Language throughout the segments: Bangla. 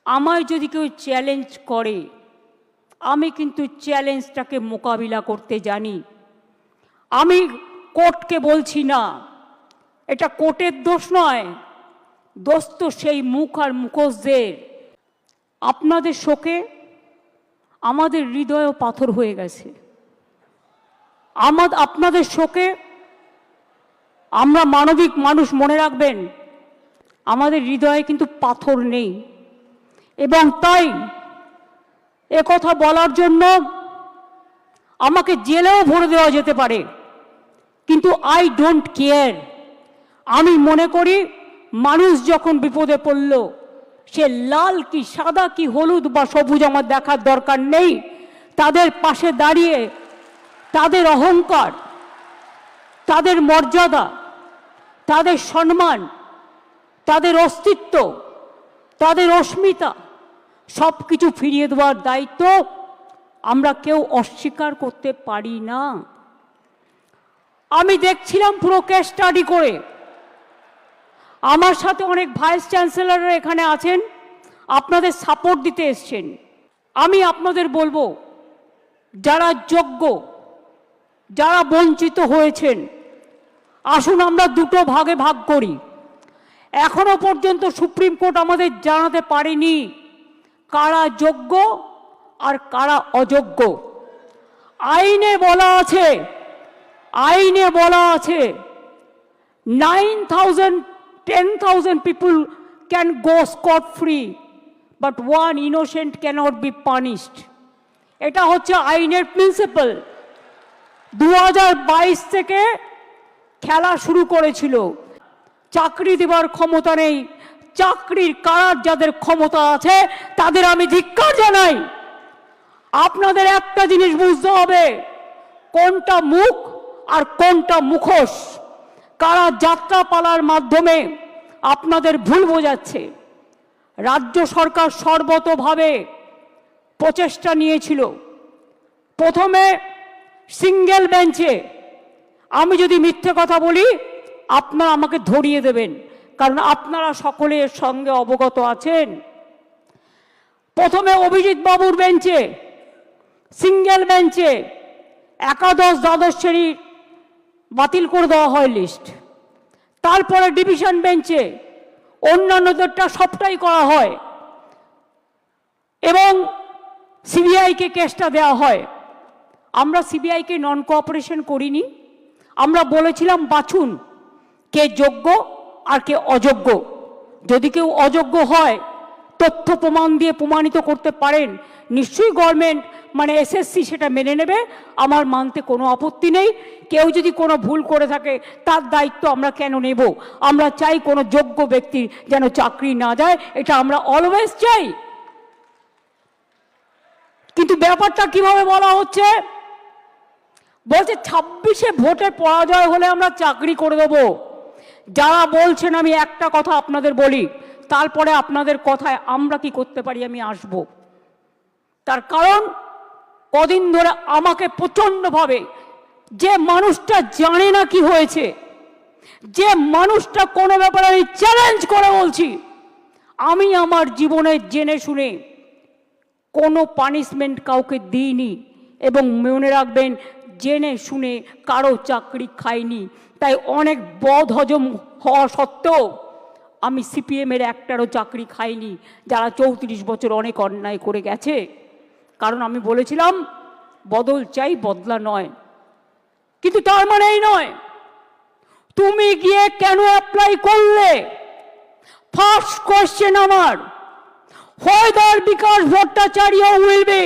আমায় যদি কেউ চ্যালেঞ্জ করে, আমি কিন্তু চ্যালেঞ্জটাকে মোকাবিলা করতে জানি। আমি কোর্টকে বলছি না, এটা কোর্টের দোষ নয়, দোষ তো সেই মুখ আর মুখোশদের। আপনাদের শোকে আমাদের হৃদয়ও পাথর হয়ে গেছে। আপনাদের শোকে আমরা মানবিক মানুষ, মনে রাখবেন আমাদের হৃদয়ে কিন্তু পাথর নেই। এবং তাই একথা বলার জন্য আমাকে জেলেও ভরে দেওয়া যেতে পারে, কিন্তু আই ডোন্ট কেয়ার। আমি মনে করি মানুষ যখন বিপদে পড়ল, সে লাল কি সাদা কি হলুদ বা সবুজ আমার দেখার দরকার নেই। তাদের পাশে দাঁড়িয়ে তাদের অহংকার, তাদের মর্যাদা, তাদের সম্মান, তাদের অস্তিত্ব, তাদের অস্মিতা সব কিছু ফিরিয়ে দেওয়ার দায়িত্ব আমরা কেউ অস্বীকার করতে পারি না। আমি দেখছিলাম পুরো কেস স্টাডি করে। আমার সাথে অনেক ভাইস চ্যান্সেলররা এখানে আছেন, আপনাদের সাপোর্ট দিতে এসছেন। আমি আপনাদের বলবো, যারা যোগ্য, যারা বঞ্চিত হয়েছেন, আসুন আমরা দুটো ভাগে ভাগ করি। এখনো পর্যন্ত সুপ্রিম কোর্ট আমাদের জানাতে পারেনি কারা যোগ্য আর কারা অযোগ্য। আইনে বলা আছে 10,000 people can go scot free, but one innocent cannot be punished. এটা হচ্ছে আইনের প্রিন্সিপাল। 2022 থেকে খেলা শুরু করেছিল। চাকরি দেওয়ার ক্ষমতা নেই, চাকরির কারার যাদের ক্ষমতা আছে তাদের আমি ধিক্কার জানাই। আপনাদের একটা জিনিস বুঝতে হবে, কোনটা মুখ আর কোনটা মুখোশ। কারা যাত্রাপালার মাধ্যমে আপনাদের ভুল বোঝাচ্ছে। রাজ্য সরকার সর্বতোভাবে প্রচেষ্টা নিয়েছিল। প্রথমে সিঙ্গেল বেঞ্চে, আমি যদি মিথ্যে কথা বলি আপনারা আমাকে ধরিয়ে দেবেন, কারণ আপনারা সকলে এর সঙ্গে অবগত আছেন। প্রথমে অভিজিৎ বাবুর বেঞ্চে, সিঙ্গেল বেঞ্চে একাদশ দ্বাদশ শ্রেণীর বাতিল করে দেওয়া হয় লিস্ট। তারপরে ডিভিশন বেঞ্চে অন্যান্যদেরটা সবটাই করা হয় এবং সিবিআইকে কেসটা দেওয়া হয়। আমরা সিবিআইকে নন কোঅপারেশন করিনি। আমরা বলেছিলাম বাছুন কে যোগ্য আর কে অযোগ্য। যদি কেউ অযোগ্য হয়, তথ্য প্রমাণ দিয়ে প্রমাণিত করতে পারেন, নিশ্চয়ই গভর্নমেন্ট মানে এসএসসি সেটা মেনে নেবে। আমার মানতে কোনো আপত্তি নেই। কেউ যদি কোনো ভুল করে থাকে তার দায়িত্ব আমরা কেন নেব? আমরা চাই কোনো যোগ্য ব্যক্তির যেন চাকরি না যায়, এটা আমরা অলওয়েজ চাই। কিন্তু ব্যাপারটা কিভাবে বলা হচ্ছে, বলছে 26-এ ভোটে পরাজয় হলে আমরা চাকরি করে দেব। যারা বলছেন, আমি একটা কথা আপনাদের বলি, তারপরে আপনাদের কথায় আমরা কি করতে পারি আমি আসব। তার কারণ কদিন ধরে আমাকে প্রচণ্ডভাবে, যে মানুষটা জানে না কি হয়েছে, যে মানুষটা কোনো ব্যাপারে আমি চ্যালেঞ্জ করে বলছি, আমি আমার জীবনে জেনে শুনে কোনো পানিশমেন্ট কাউকে দিইনি এবং মনে রাখবেন জেনে শুনে কারো চাকরি খাইনি। তাই অনেক বদ হজম হওয়া সত্ত্বেও আমি সিপিএমের একটারও চাকরি খাইনি, যারা 34 বছর অনেক অন্যায় করে গেছে। কারণ আমি বলেছিলাম বদল চাই, বদলা নয়। কিন্তু তার মানে এই নয় তুমি গিয়ে কেন অ্যাপ্লাই করলে। ফার্স্ট কোয়েশ্চেন আমার, whether Vikas Bhattacharya will be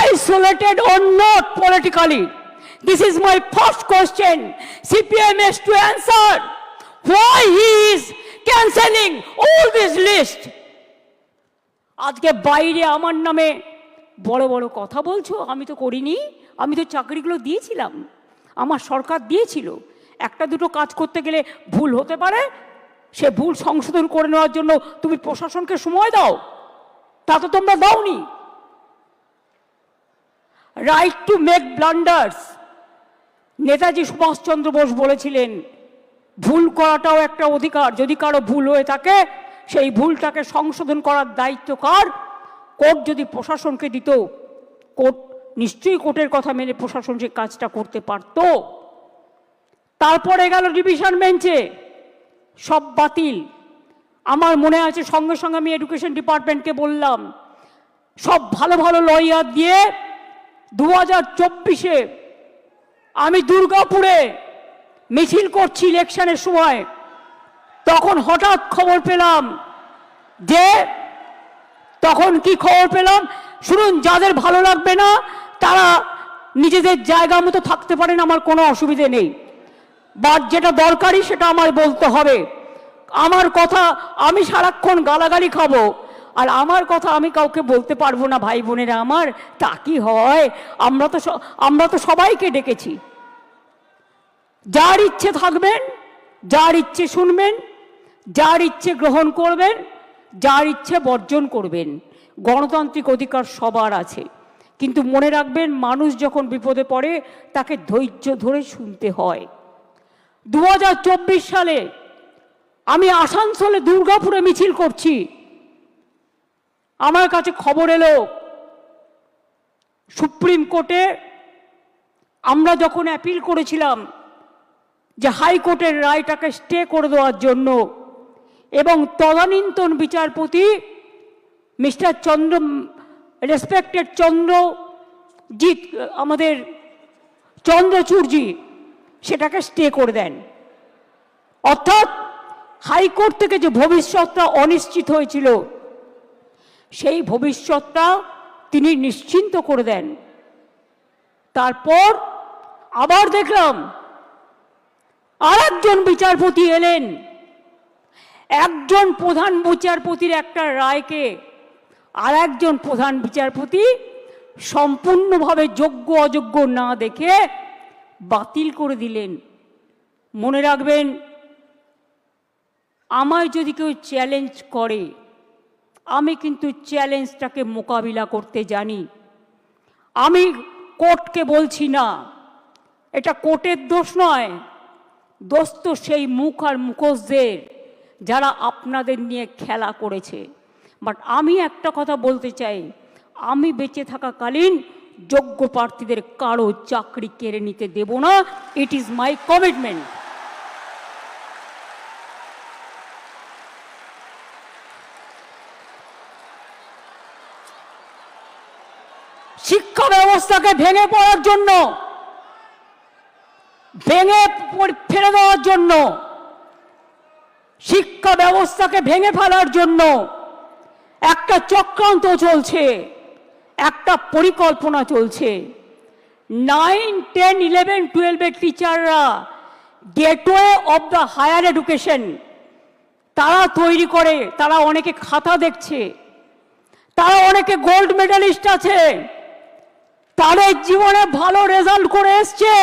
isolated or not politically. This is my first question. CPM has to answer why he is cancelling all this list. আজকে বাইরে আমার নামে বড় বড় কথা বলছো, আমি তো করিনি। আমি তো চাকরিগুলো দিয়েছিলাম, আমার সরকার দিয়েছিল। একটা দুটো কাজ করতে গেলে ভুল হতে পারে, সে ভুল সংশোধন করে নেওয়ার জন্য তুমি প্রশাসনকে সময় দাও, তা তো তোমরা দাওনি। Right to make blunders, Netaji Subhashchandra Bose বলেছিলেন ভুল করাটাও একটা অধিকার। যদি কারো ভুল হয়ে থাকে সেই ভুলটাকে সংশোধন করার দায়িত্ব কার? কোর্ট যদি প্রশাসনকে দিত, কোর্ট নিশ্চয়ই কোর্টের কথা মেনে প্রশাসন যে কাজটা করতে পারত। তারপরে গেল ডিভিশন বেঞ্চে, সব বাতিল। আমার মনে আছে সঙ্গে সঙ্গে আমি এডুকেশন ডিপার্টমেন্টকে বললাম, সব ভালো ভালো লয়ার দিয়ে 2024-এ আমি দুর্গাপুরে মিছিল করছি ইলেকশনের সময়, তখন হঠাৎ খবর পেলাম যে, তখন কি খবর পেলাম শুনুন, যাদের ভালো লাগবে না তারা নিজেদের জায়গা মতো থাকতে পারেন, আমার কোনো অসুবিধে নেই, বাট যেটা দরকারি সেটা আমার বলতে হবে। আমার কথা আমি সারাক্ষণ গালাগালি খাবো, আর আমার কথা আমি কাউকে বলতে পারবো না ভাই বোনেরা আমার, তা কি হয়? আমরা তো সবাইকে ডেকেছি। যার ইচ্ছে থাকবেন, যার ইচ্ছে শুনবেন, যার ইচ্ছে গ্রহণ করবেন, যার ইচ্ছে বর্জন করবেন, গণতান্ত্রিক অধিকার সবার আছে। কিন্তু মনে রাখবেন, মানুষ যখন বিপদে পড়ে তাকে ধৈর্য ধরে শুনতে হয়। 2024 সালে আমি আসানসোলে দুর্গাপুরে মিছিল করছি, আমার কাছে খবর এলো সুপ্রিম কোর্টে আমরা যখন অ্যাপিল করেছিলাম যে হাইকোর্টের রায়টাকে স্টে করে দেওয়ার জন্য, এবং তদানীন্তন বিচারপতি মিস্টার রেসপেক্টেড চন্দ্রজিৎ, আমাদের চন্দ্রচূড়জি সেটাকে স্টে করে দেন। অর্থাৎ হাইকোর্ট থেকে যে ভবিষ্যৎটা অনিশ্চিত হয়েছিল, সেই ভবিষ্যৎটা তিনি নিশ্চিন্ত করে দেন। তারপর আবার দেখলাম আরেকজন বিচারপতি এলেন, একজন প্রধান বিচারপতির একটা রায়কে আর একজন প্রধান বিচারপতি সম্পূর্ণভাবে যোগ্য অযোগ্য না দেখে বাতিল করে দিলেন। মনে রাখবেন, আমায় যদি কেউ চ্যালেঞ্জ করে, আমি কিন্তু চ্যালেঞ্জটাকে মোকাবিলা করতে জানি। আমি কোর্টকে বলছি না, এটা কোর্টের দোষ নয়, দোষ তো সেই মুখ আর মুখোশদের যারা আপনাদের নিয়ে খেলা করেছে। বাট আমি একটা কথা বলতে চাই, আমি বেঁচে থাকাকালীন যোগ্য প্রার্থীদের কারো চাকরি কেড়ে নিতে দেব না। It is my commitment. শিক্ষা ব্যবস্থাকে ভেঙে পড়ার জন্য, ভেঙে ফেলে দেওয়ার জন্য, শিক্ষা ব্যবস্থাকে ভেঙে ফেলার জন্য একটা চক্রান্ত চলছে, একটা পরিকল্পনা চলছে। 9, 10, 11, 12-এর টিচাররা gateway of the higher education তারা তৈরি করে, তারা অনেকে খাতা দেখছে, তারা অনেকে গোল্ড মেডালিস্ট আছে, তাদের জীবনে ভালো রেজাল্ট করে এসছে।